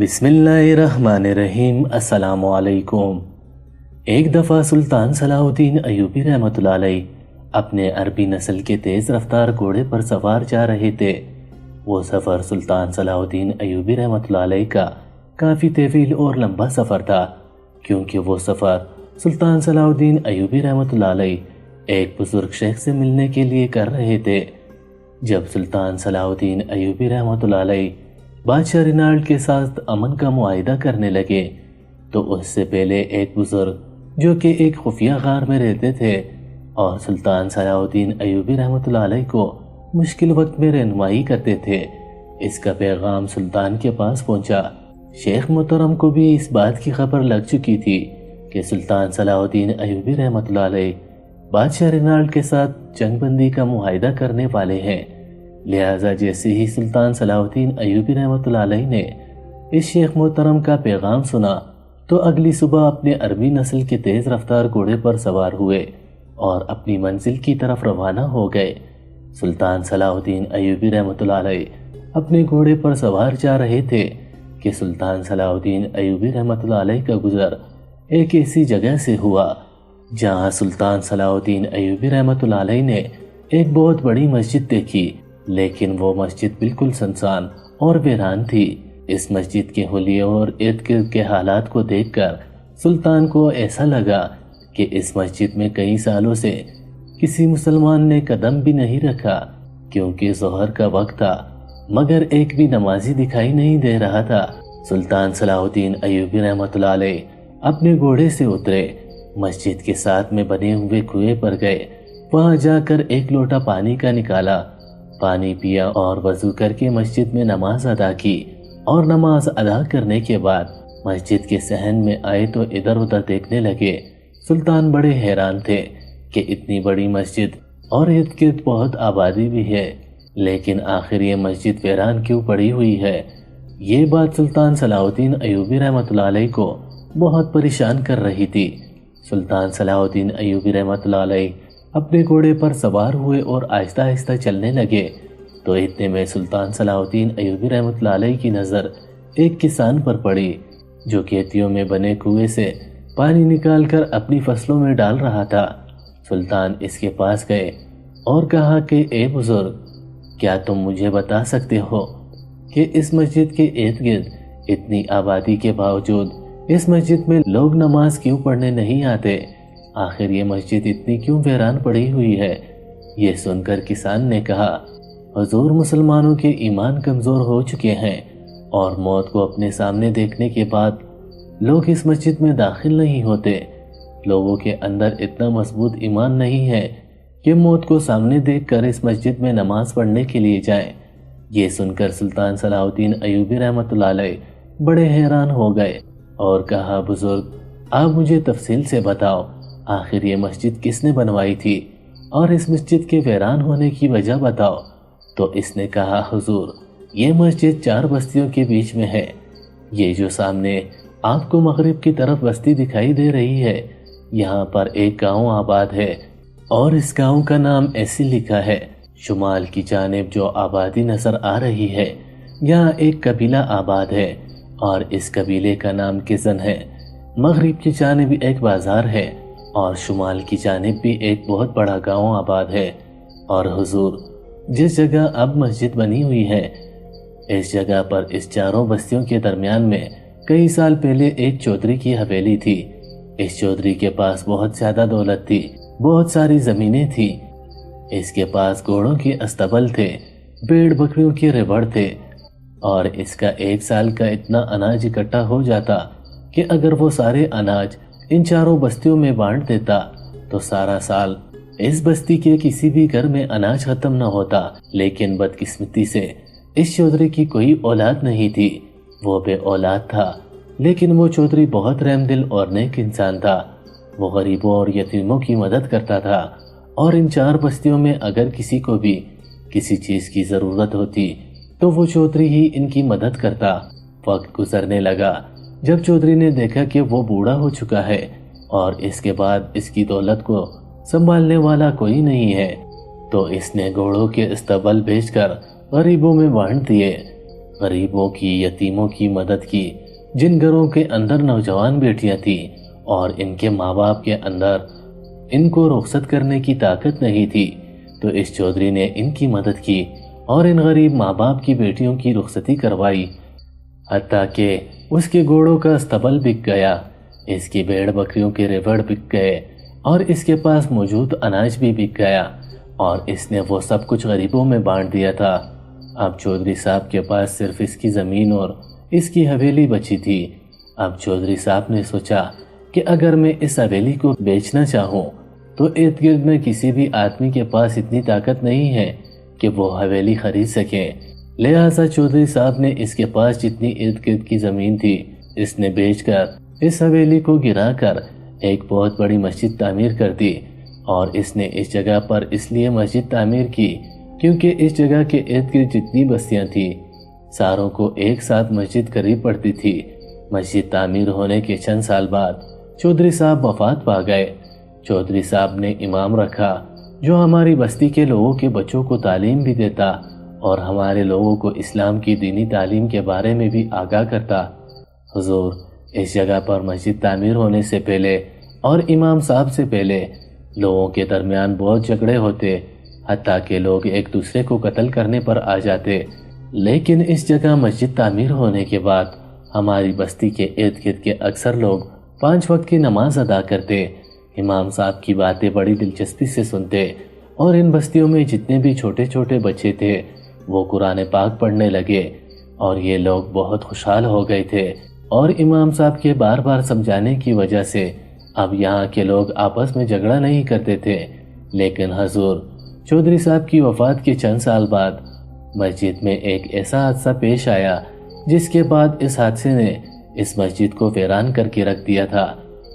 بسم اللہ الرحمن الرحیم۔ السلام علیکم۔ ایک دفعہ سلطان صلاح الدین ایوبی رحمۃ اللہ علیہ اپنے عربی نسل کے تیز رفتار گھوڑے پر سوار جا رہے تھے۔ وہ سفر سلطان صلاح الدین ایوبی رحمۃ اللہ علیہ کا کافی طویل اور لمبا سفر تھا، کیونکہ وہ سفر سلطان صلاح الدین ایوبی رحمۃ اللہ علیہ ایک بزرگ شیخ سے ملنے کے لیے کر رہے تھے۔ جب سلطان صلاح الدین ایوبی رحمۃ اللہ علیہ بادشاہ رینالڈ کے ساتھ امن کا معاہدہ کرنے لگے تو اس سے پہلے ایک بزرگ جو کہ ایک خفیہ غار میں رہتے تھے اور سلطان صلاح الدین ایوبی رحمۃ اللہ علیہ کو مشکل وقت میں رہنمائی کرتے تھے، اس کا پیغام سلطان کے پاس پہنچا۔ شیخ محترم کو بھی اس بات کی خبر لگ چکی تھی کہ سلطان صلاح الدین ایوبی رحمۃ اللہ علیہ بادشاہ رینالڈ کے ساتھ جنگ بندی کا معاہدہ کرنے والے ہیں، لہٰذا جیسے ہی سلطان صلاح الدین ایوبی رحمۃ اللہ علیہ نے اس شیخ محترم کا پیغام سنا تو اگلی صبح اپنے عربی نسل کے تیز رفتار گھوڑے پر سوار ہوئے اور اپنی منزل کی طرف روانہ ہو گئے۔ سلطان صلاح الدین ایوبی رحمۃ اللہ علیہ اپنے گھوڑے پر سوار جا رہے تھے کہ سلطان صلاح الدین ایوبی رحمۃ اللہ علیہ کا گزر ایک ایسی جگہ سے ہوا جہاں سلطان صلاح الدین ایوبی رحمۃ اللہ علیہ نے ایک بہت بڑی مسجد دیکھی، لیکن وہ مسجد بالکل سنسان اور ویران تھی۔ اس مسجد کے حلیے اور ارد گرد کے حالات کو دیکھ کر سلطان کو ایسا لگا کہ اس مسجد میں کئی سالوں سے کسی مسلمان نے قدم بھی نہیں رکھا، کیونکہ ظہر کا وقت تھا مگر ایک بھی نمازی دکھائی نہیں دے رہا تھا۔ سلطان صلاح الدین ایوبی رحمۃ اللہ علیہ اپنے گھوڑے سے اترے، مسجد کے ساتھ میں بنے ہوئے کنویں پر گئے، وہاں جا کر ایک لوٹا پانی کا نکالا، پانی پیا اور وضو کر کے مسجد میں نماز ادا کی، اور نماز ادا کرنے کے بعد مسجد کے صحن میں آئے تو ادھر ادھر دیکھنے لگے۔ سلطان بڑے حیران تھے کہ اتنی بڑی مسجد اور ارد گرد بہت آبادی بھی ہے، لیکن آخر یہ مسجد ویران کیوں پڑی ہوئی ہے؟ یہ بات سلطان صلاح الدین ایوبی رحمۃ اللہ علیہ کو بہت پریشان کر رہی تھی۔ سلطان صلاح الدین ایوبی رحمۃ اللہ علیہ اپنے گھوڑے پر سوار ہوئے اور آہستہ آہستہ چلنے لگے تو اتنے میں سلطان صلاح الدین ایوبی رحمۃ اللہ علیہ کی نظر ایک کسان پر پڑی جو کھیتیوں میں بنے کنویں سے پانی نکال کر اپنی فصلوں میں ڈال رہا تھا۔ سلطان اس کے پاس گئے اور کہا کہ اے بزرگ، کیا تم مجھے بتا سکتے ہو کہ اس مسجد کے ارد گرد اتنی آبادی کے باوجود اس مسجد میں لوگ نماز کیوں پڑھنے نہیں آتے؟ آخر یہ مسجد اتنی کیوں ویران پڑی ہوئی ہے؟ یہ سن کر کسان نے کہا، حضور، مسلمانوں کے ایمان کمزور ہو چکے ہیں اور موت کو اپنے سامنے دیکھنے کے بعد لوگ اس مسجد میں داخل نہیں ہوتے۔ لوگوں کے اندر اتنا مضبوط ایمان نہیں ہے کہ موت کو سامنے دیکھ کر اس مسجد میں نماز پڑھنے کے لیے جائیں۔ یہ سن کر سلطان صلاح الدین ایوبی رحمۃ اللہ علیہ بڑے حیران ہو گئے اور کہا، بزرگ، آپ مجھے تفصیل سے بتاؤ، آخر یہ مسجد کس نے بنوائی تھی اور اس مسجد کے ویران ہونے کی وجہ بتاؤ۔ تو اس نے کہا، حضور، یہ مسجد 4 بستیوں کے بیچ میں ہے۔ یہ جو سامنے آپ کو مغرب کی طرف بستی دکھائی دے رہی ہے، یہاں پر ایک گاؤں آباد ہے اور اس گاؤں کا نام ایسی لکھا ہے۔ شمال کی جانب جو آبادی نظر آ رہی ہے، یہاں ایک قبیلہ آباد ہے اور اس قبیلے کا نام کزن ہے۔ مغرب کی جانب ایک بازار ہے اور شمال کی جانب بھی ایک بہت بڑا گاؤں آباد ہے۔ اور حضور، جس جگہ اب مسجد بنی ہوئی ہے، اس جگہ پر اس 4 بستیوں کے درمیان میں کئی سال پہلے ایک چودھری کی حویلی تھی۔ اس چودھری کے پاس بہت زیادہ دولت تھی، بہت ساری زمینیں تھی، اس کے پاس گھوڑوں کے استبل تھے، بھیڑ بکریوں کے ریوڑ تھے، اور اس کا 1 سال کا اتنا اناج اکٹھا ہو جاتا کہ اگر وہ سارے اناج ان 4 بستیوں میں بانٹ دیتا تو سارا سال اس بستی کے کسی بھی گھر میں اناج ختم نہ ہوتا۔ لیکن بدقسمتی سے اس چودھری کی کوئی اولاد نہیں تھی، وہ بے اولاد تھا، لیکن وہ چودھری بہت رحم دل اور نیک انسان تھا۔ وہ غریبوں اور یتیموں کی مدد کرتا تھا اور ان 4 بستیوں میں اگر کسی کو بھی کسی چیز کی ضرورت ہوتی تو وہ چودھری ہی ان کی مدد کرتا۔ وقت گزرنے لگا، جب چودھری نے دیکھا کہ وہ بوڑھا ہو چکا ہے اور اس کے بعد اس کی دولت کو سنبھالنے والا کوئی نہیں ہے، تو اس نے گھوڑوں کے استبل بیچ کر غریبوں میں بانٹ دیے۔ غریبوں کی، یتیموں کی مدد کی، جن گھروں کے اندر نوجوان بیٹیاں تھیں اور ان کے ماں باپ کے اندر ان کو رخصت کرنے کی طاقت نہیں تھی، تو اس چودھری نے ان کی مدد کی اور ان غریب ماں باپ کی بیٹیوں کی رخصتی کروائی، حتیٰ کہ اس کے گھوڑوں کا استبل بک گیا، اس کی بھیڑ بکریوں کے ریوڑ بک گئے اور اس کے پاس موجود اناج بھی بک گیا، اور اس نے وہ سب کچھ غریبوں میں بانٹ دیا تھا۔ اب چودھری صاحب کے پاس صرف اس کی زمین اور اس کی حویلی بچی تھی۔ اب چودھری صاحب نے سوچا کہ اگر میں اس حویلی کو بیچنا چاہوں تو ارد گرد میں کسی بھی آدمی کے پاس اتنی طاقت نہیں ہے کہ وہ حویلی خرید سکے، لہٰذا چودھری صاحب نے اس کے پاس جتنی ارد گرد کی زمین تھی اس نے بیچ کر اس حویلی کو گرا کر ایک بہت بڑی مسجد تعمیر کر دی، اور اس نے اس جگہ پر اس لیے مسجد تعمیر کی کیونکہ اس جگہ کے ارد گرد جتنی بستیاں تھیں ساروں کو ایک ساتھ مسجد قریب پڑتی تھی۔ مسجد تعمیر ہونے کے چند سال بعد چودھری صاحب وفات پا گئے۔ چودھری صاحب نے امام رکھا جو ہماری بستی کے لوگوں کے بچوں کو تعلیم بھی دیتا اور ہمارے لوگوں کو اسلام کی دینی تعلیم کے بارے میں بھی آگاہ کرتا۔ حضور، اس جگہ پر مسجد تعمیر ہونے سے پہلے اور امام صاحب سے پہلے لوگوں کے درمیان بہت جھگڑے ہوتے، حتیٰ کہ لوگ ایک دوسرے کو قتل کرنے پر آ جاتے، لیکن اس جگہ مسجد تعمیر ہونے کے بعد ہماری بستی کے ارد گرد کے اکثر لوگ 5 وقت کی نماز ادا کرتے، امام صاحب کی باتیں بڑی دلچسپی سے سنتے، اور ان بستیوں میں جتنے بھی چھوٹے چھوٹے بچے تھے وہ قرآن پاک پڑھنے لگے، اور یہ لوگ بہت خوشحال ہو گئے تھے، اور امام صاحب کے بار بار سمجھانے کی وجہ سے اب یہاں کے لوگ آپس میں جھگڑا نہیں کرتے تھے۔ لیکن حضور، چودھری صاحب کی وفات کے چند سال بعد مسجد میں ایک ایسا حادثہ پیش آیا جس کے بعد اس حادثے نے اس مسجد کو ویران کر کے رکھ دیا تھا۔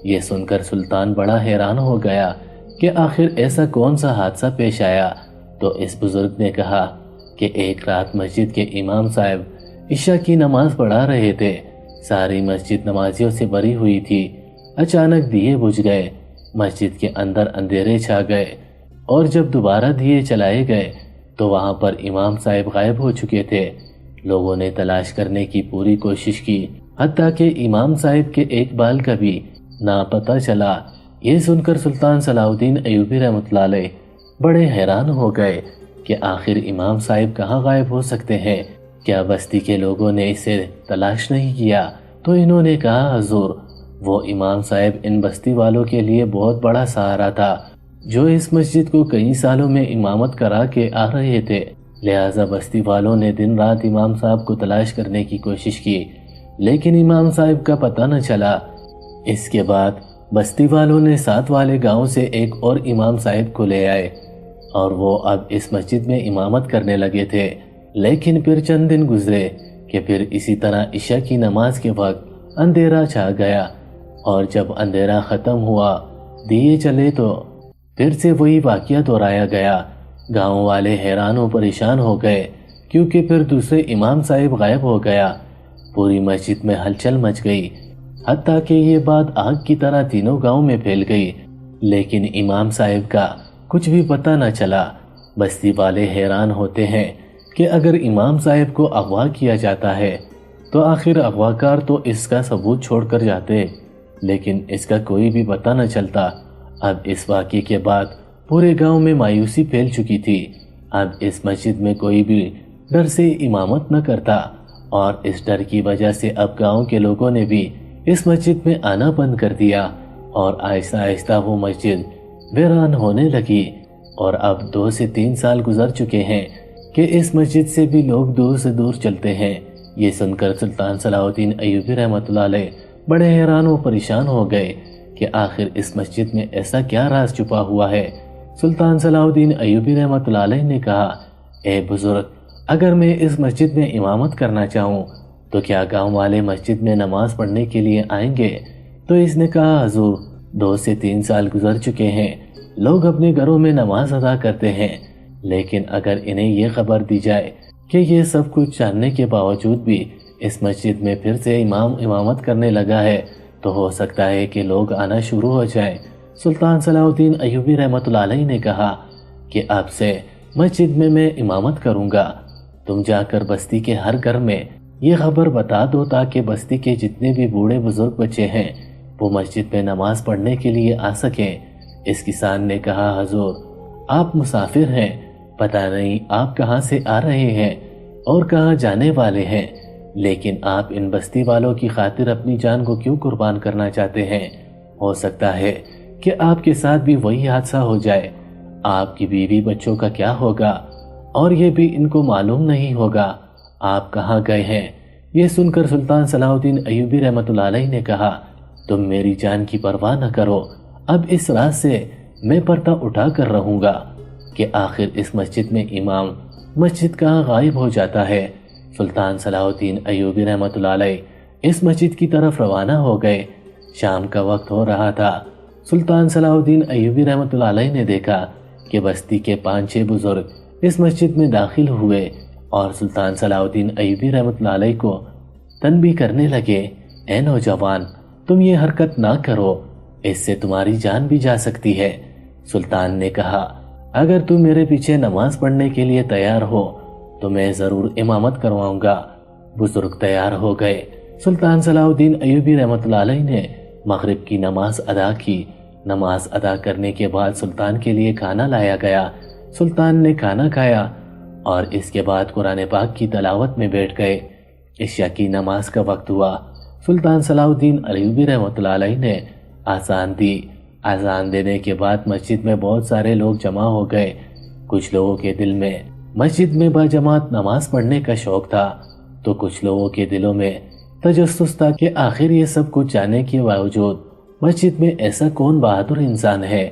یہ سن کر سلطان بڑا حیران ہو گیا کہ آخر ایسا کون سا حادثہ پیش آیا، تو اس بزرگ نے کہا کہ ایک رات مسجد کے امام صاحب عشاء کی نماز پڑھا رہے تھے، ساری مسجد نمازیوں سے بھری ہوئی تھی، اچانک دیے بجھ گئے، مسجد کے اندر اندھیرے چھا گئے، اور جب دوبارہ دیے چلائے گئے تو وہاں پر امام صاحب غائب ہو چکے تھے۔ لوگوں نے تلاش کرنے کی پوری کوشش کی، حتیٰ کہ امام صاحب کے ایک بال کا بھی نہ پتہ چلا۔ یہ سن کر سلطان صلاح الدین ایوبی رحمۃ اللہ علیہ بڑے حیران ہو گئے کہ آخر امام صاحب کہاں غائب ہو سکتے ہیں، کیا بستی کے لوگوں نے اسے تلاش نہیں کیا؟ تو انہوں نے کہا، حضور، وہ امام صاحب ان بستی والوں کے لیے بہت بڑا سہارا تھا جو اس مسجد کو کئی سالوں میں امامت کرا کے آ رہے تھے، لہٰذا بستی والوں نے دن رات امام صاحب کو تلاش کرنے کی کوشش کی، لیکن امام صاحب کا پتہ نہ چلا۔ اس کے بعد بستی والوں نے ساتھ والے گاؤں سے ایک اور امام صاحب کو لے آئے، اور وہ اب اس مسجد میں امامت کرنے لگے تھے۔ لیکن پھر چند دن گزرے کہ پھر اسی طرح عشاء کی نماز کے وقت اندھیرا چھا گیا، اور جب اندھیرا ختم ہوا، دیے چلے تو پھر سے وہی واقعہ دہرایا گیا۔ گاؤں والے حیران و پریشان ہو گئے کیونکہ پھر دوسرے امام صاحب غائب ہو گیا۔ پوری مسجد میں ہلچل مچ گئی، حتیٰ کہ یہ بات آگ کی طرح تینوں گاؤں میں پھیل گئی، لیکن امام صاحب کا کچھ بھی پتہ نہ چلا۔ بستی والے حیران ہوتے ہیں کہ اگر امام صاحب کو اغوا کیا جاتا ہے تو آخر اغواکار تو اس کا ثبوت چھوڑ کر جاتے، لیکن اس کا کوئی بھی پتہ نہ چلتا۔ اب اس واقعے کے بعد پورے گاؤں میں مایوسی پھیل چکی تھی۔ اب اس مسجد میں کوئی بھی ڈر سے امامت نہ کرتا، اور اس ڈر کی وجہ سے اب گاؤں کے لوگوں نے بھی اس مسجد میں آنا بند کر دیا، اور آہستہ آہستہ وہ مسجد ویران ہونے لگی۔ اور اب 2 سے 3 سال گزر چکے ہیں کہ اس مسجد سے بھی لوگ دور سے دور چلتے ہیں۔ یہ سن کر سلطان صلاح الدین ایوبی رحمۃ اللہ علیہ بڑے حیران و پریشان ہو گئے کہ آخر اس مسجد میں ایسا کیا راز چھپا ہوا ہے۔ سلطان صلاح الدین ایوبی رحمۃ اللہ علیہ نے کہا، اے بزرگ، اگر میں اس مسجد میں امامت کرنا چاہوں تو کیا گاؤں والے مسجد میں نماز پڑھنے کے لیے آئیں گے؟ تو اس نے کہا، حضور، 2 سے 3 سال گزر چکے ہیں، لوگ اپنے گھروں میں نماز ادا کرتے ہیں، لیکن اگر انہیں یہ خبر دی جائے کہ یہ سب کچھ جاننے کے باوجود بھی اس مسجد میں پھر سے امام امامت کرنے لگا ہے تو ہو سکتا ہے کہ لوگ آنا شروع ہو جائیں۔ سلطان صلاح الدین ایوبی رحمۃ اللہ علیہ نے کہا کہ اب سے مسجد میں امامت کروں گا، تم جا کر بستی کے ہر گھر میں یہ خبر بتا دو تاکہ بستی کے جتنے بھی بوڑھے بزرگ بچے ہیں وہ مسجد میں نماز پڑھنے کے لیے آ سکیں۔ اس کسان نے کہا، حضور آپ مسافر ہیں، پتہ نہیں آپ کہاں سے آ رہے ہیں اور کہاں جانے والے ہیں، لیکن آپ ان بستی والوں کی خاطر اپنی جان کو کیوں قربان کرنا چاہتے ہیں؟ ہو سکتا ہے کہ آپ کے ساتھ بھی وہی حادثہ ہو جائے، آپ کی بیوی بچوں کا کیا ہوگا، اور یہ بھی ان کو معلوم نہیں ہوگا آپ کہاں گئے ہیں۔ یہ سن کر سلطان صلاح الدین ایوبی رحمۃ اللہ علیہ نے کہا، تم میری جان کی پرواہ نہ کرو، اب اس رات سے میں پردہ اٹھا کر رہوں گا کہ آخر اس مسجد میں امام مسجد کہاں غائب ہو جاتا ہے۔ سلطان صلاح الدین ایوبی رحمۃ اللہ علیہ اس مسجد کی طرف روانہ ہو گئے۔ شام کا وقت ہو رہا تھا۔ سلطان صلاح الدین ایوبی رحمۃ اللہ علیہ نے دیکھا کہ بستی کے 5-6 بزرگ اس مسجد میں داخل ہوئے اور سلطان صلاح الدین ایوبی رحمۃ اللہ علیہ کو تنبیہ کرنے لگے، اے نوجوان تم یہ حرکت نہ کرو، اس سے تمہاری جان بھی جا سکتی ہے۔ سلطان نے کہا، اگر تم میرے پیچھے نماز پڑھنے کے لیے تیار ہو تو میں ضرور امامت کرواؤں گا۔ بزرگ تیار ہو گئے۔ سلطان صلاح الدین ایوبی رحمۃ اللہ علیہ نے مغرب کی نماز ادا کی۔ نماز ادا کرنے کے بعد سلطان کے لیے کھانا لایا گیا۔ سلطان نے کھانا کھایا اور اس کے بعد قرآن پاک کی تلاوت میں بیٹھ گئے۔ عشاء کی نماز کا وقت ہوا۔ سلطان صلاح الدین ایوبی رحمۃ اللہ علیہ نے آذان دی۔ آذان دینے کے بعد مسجد میں بہت سارے لوگ جمع ہو گئے۔ کچھ لوگوں کے دل میں مسجد میں باجماعت نماز پڑھنے کا شوق تھا تو کچھ لوگوں کے دلوں میں تجسس تھا کہ آخر یہ سب کچھ جانے کے باوجود مسجد میں ایسا کون بہادر انسان ہے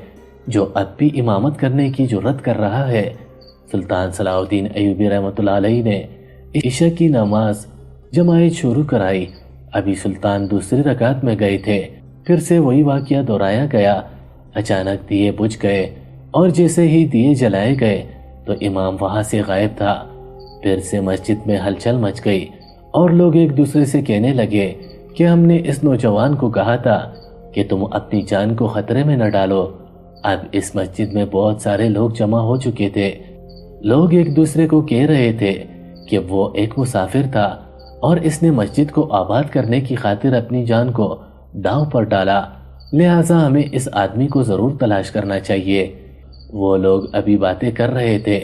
جو اب بھی امامت کرنے کی جرت کر رہا ہے۔ سلطان صلاح الدین ایوبی رحمۃ اللہ علیہ نے عشاء کی نماز جماعت شروع کرائی۔ ابھی سلطان دوسری رکعت میں گئے تھے، پھر سے وہی واقعہ دہرایا گیا۔ اچانک دیے بجھ گئے اور جیسے ہی دیے جلائے گئے تو امام وہاں سے غائب تھا۔ پھر سے مسجد میں ہلچل مچ گئی اور لوگ ایک دوسرے سے کہنے لگے کہ ہم نے اس نوجوان کو کہا تھا کہ تم اپنی جان کو خطرے میں نہ ڈالو۔ اب اس مسجد میں بہت سارے لوگ جمع ہو چکے تھے۔ لوگ ایک دوسرے کو کہہ رہے تھے کہ وہ ایک مسافر تھا اور اس نے مسجد کو آباد کرنے کی خاطر اپنی جان کو داؤ پر ڈالا، لہٰذا ہمیں اس آدمی کو ضرور تلاش کرنا چاہیے۔ وہ لوگ ابھی باتیں کر رہے تھے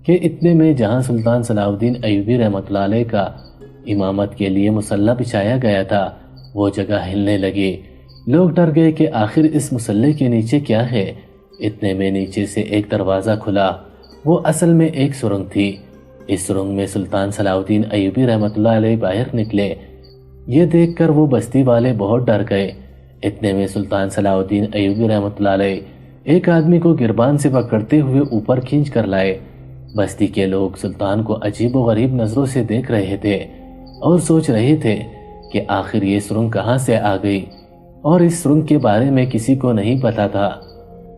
کہ اتنے میں جہاں سلطان صلاح الدین ایوبی رحمۃ اللہ علیہ کا امامت کے لیے مصلی بچھایا گیا تھا وہ جگہ ہلنے لگی۔ لوگ ڈر گئے کہ آخر اس مصلی کے نیچے کیا ہے۔ اتنے میں نیچے سے ایک دروازہ کھلا، وہ اصل میں ایک سرنگ تھی۔ اس سرنگ میں سلطان صلاح الدین ایوبی رحمۃ اللہ علیہ باہر نکلے۔ یہ دیکھ کر وہ بستی والے بہت ڈر گئے۔ اتنے میں سلطان صلاح الدین ایوبی رحمۃ اللہ علیہ ایک آدمی کو گربان سے پکڑتے ہوئے اوپر کھینچ کر لائے۔ بستی کے لوگ سلطان کو عجیب و غریب نظروں سے دیکھ رہے تھے اور سوچ رہے تھے کہ آخر یہ سرنگ کہاں سے آ گئی، اور اس سرنگ کے بارے میں کسی کو نہیں پتا تھا۔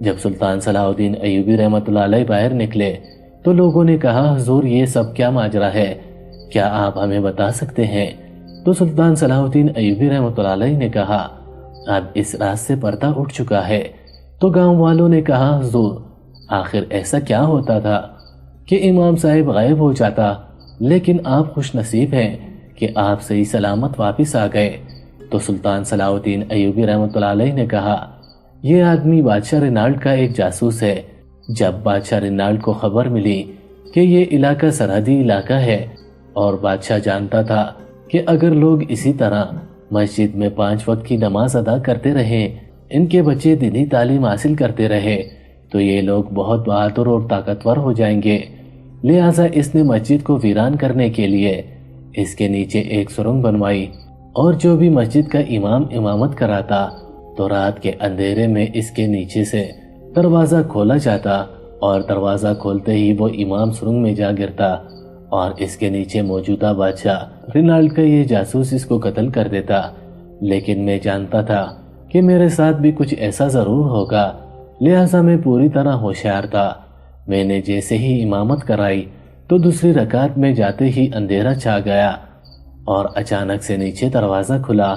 جب سلطان صلاح الدین ایوبی رحمۃ اللہ علیہ باہر نکلے تو لوگوں نے کہا، حضور یہ سب کیا ماجرا ہے، کیا آپ ہمیں بتا سکتے ہیں؟ تو سلطان صلاح الدین ایوبی رحمۃ اللہ علیہ نے کہا، اب اس رات سے پردہ اٹھ چکا ہے۔ تو گاؤں والوں نے کہا، حضور آخر ایسا کیا ہوتا تھا کہ امام صاحب غائب ہو جاتا، لیکن آپ خوش نصیب ہیں کہ آپ صحیح سلامت واپس آ گئے۔ تو سلطان صلاح الدین ایوبی رحمۃ اللہ علیہ نے کہا، یہ آدمی بادشاہ رینالڈ کا ایک جاسوس ہے۔ جب بادشاہ رینالڈ کو خبر ملی کہ یہ علاقہ سرحدی علاقہ ہے اور بادشاہ جانتا تھا کہ اگر لوگ اسی طرح مسجد میں 5 وقت کی نماز ادا کرتے رہیں، ان کے بچے دینی تعلیم حاصل کرتے رہے تو یہ لوگ بہت بہادر اور طاقتور ہو جائیں گے، لہٰذا اس نے مسجد کو ویران کرنے کے لیے اس کے نیچے ایک سرنگ بنوائی، اور جو بھی مسجد کا امام امامت کراتا تو رات کے اندھیرے میں اس کے نیچے سے دروازہ کھولا جاتا اور دروازہ کھولتے ہی وہ امام سرنگ میں جا گرتا اور اس کے نیچے موجودہ بادشاہ رینالڈ کا یہ جاسوس اس کو قتل کر دیتا۔ لیکن میں جانتا تھا کہ میرے ساتھ بھی کچھ ایسا ضرور ہوگا، لہٰذا میں پوری طرح ہوشیار تھا۔ میں نے جیسے ہی امامت کرائی تو دوسری رکعت میں جاتے ہی اندھیرا چھا گیا اور اچانک سے نیچے دروازہ کھلا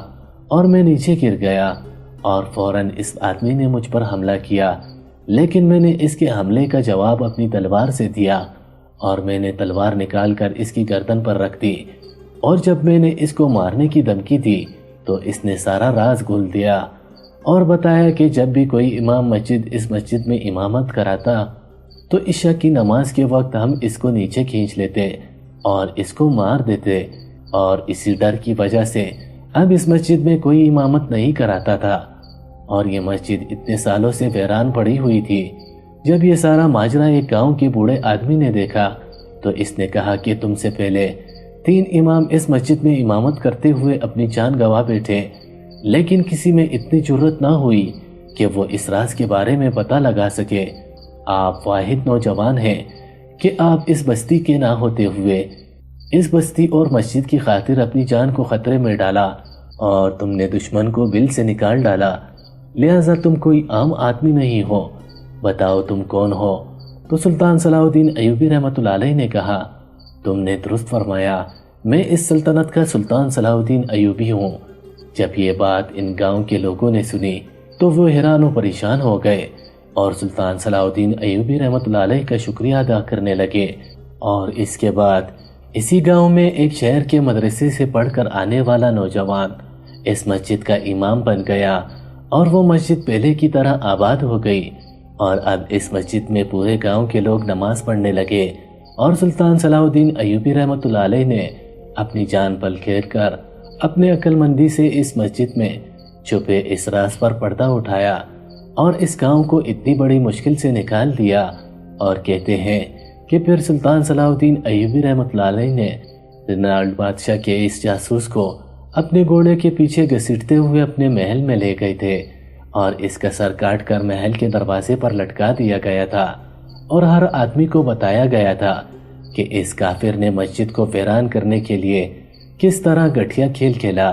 اور میں نیچے گر گیا اور فوراً اس آدمی نے مجھ پر حملہ کیا، لیکن میں نے اس کے حملے کا جواب اپنی تلوار سے دیا اور میں نے تلوار نکال کر اس کی گردن پر رکھ دی، اور جب میں نے اس کو مارنے کی دھمکی دی تو اس نے سارا راز کھول دیا اور بتایا کہ جب بھی کوئی امام اس مسجد میں امامت کراتا تو عشاء کی نماز کے وقت ہم اس کو نیچے کھینچ لیتے اور اس کو مار دیتے، اور اسی ڈر کی وجہ سے اب اس مسجد میں کوئی امامت نہیں کراتا تھا، اور یہ مسجد اتنے سالوں سے ویران پڑی ہوئی تھی۔ جب یہ سارا ماجرا ایک گاؤں کے بوڑھے آدمی نے دیکھا تو اس نے کہا کہ تم سے پہلے 3 امام اس مسجد میں امامت کرتے ہوئے اپنی جان گنوا بیٹھے، لیکن کسی میں اتنی جرت نہ ہوئی کہ وہ اس راز کے بارے میں پتہ لگا سکے۔ آپ واحد نوجوان ہیں کہ آپ اس بستی کے نہ ہوتے ہوئے اس بستی اور مسجد کی خاطر اپنی جان کو خطرے میں ڈالا، اور تم نے دشمن کو بل سے نکال ڈالا، لہذا تم کوئی عام آدمی نہیں ہو، بتاؤ تم کون ہو؟ تو سلطان صلاح الدین ایوبی رحمۃ اللہ علیہ نے کہا، تم نے درست فرمایا، میں اس سلطنت کا سلطان صلاح الدین ایوبی ہوں۔ جب یہ بات ان گاؤں کے لوگوں نے سنی تو وہ حیران و پریشان ہو گئے اور سلطان صلاح الدین ایوبی رحمۃ اللہ علیہ کا شکریہ ادا کرنے لگے، اور اس کے بعد اسی گاؤں میں ایک شہر کے مدرسے سے پڑھ کر آنے والا نوجوان اس مسجد کا امام بن گیا، اور وہ مسجد پہلے کی طرح آباد ہو گئی، اور اب اس مسجد میں پورے گاؤں کے لوگ نماز پڑھنے لگے، اور سلطان صلاح الدین ایوبی رحمۃ اللہ علیہ نے اپنی جان پر کھیل کر اپنے عقل مندی سے اس مسجد میں چھپے اس راز پر پردہ اٹھایا اور اس گاؤں کو اتنی بڑی مشکل سے نکال دیا۔ اور کہتے ہیں کہ پھر سلطان صلاح الدین ایوبی رحمۃ اللہ علیہ نے رینالڈ بادشاہ کے اس جاسوس کو اپنے گھوڑے کے پیچھے گھسیٹتے ہوئے اپنے محل میں لے گئے تھے، اور اس کا سر کاٹ کر محل کے دروازے پر لٹکا دیا گیا تھا، اور ہر آدمی کو بتایا گیا تھا کہ اس کافر نے مسجد کو ویران کرنے کے لیے کس طرح گٹھیا کھیل کھیلا۔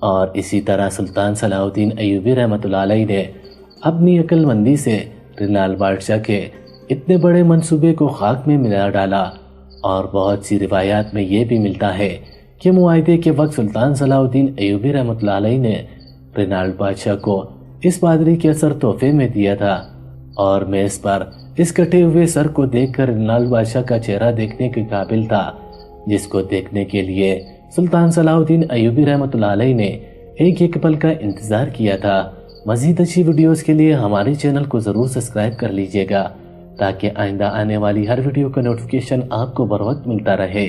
اور اسی طرح سلطان صلاح الدین ایوبی رحمۃ اللہ علیہ نے اپنی عقل مندی سے رینال بادشاہ کے اتنے بڑے منصوبے کو خاک میں ملا ڈالا۔ اور بہت سی روایات میں یہ بھی ملتا ہے کہ معاہدے کے وقت سلطان صلاح الدین ایوبی رحمۃ اللہ علیہ نے رینال بادشاہ کو اس پادری کے سر تحفے میں دیا تھا، اور میز پر اس کٹے ہوئے سر کو دیکھ کر رینال بادشاہ کا چہرہ دیکھنے کے قابل تھا، جس کو دیکھنے کے لیے سلطان صلاح الدین ایوبی رحمۃ اللہ علیہ نے ایک پل کا انتظار کیا تھا۔ مزید اچھی ویڈیوز کے لیے ہمارے چینل کو ضرور سبسکرائب کر لیجیے گا تاکہ آئندہ آنے والی ہر ویڈیو کا نوٹیفیکیشن آپ کو بر وقت ملتا رہے۔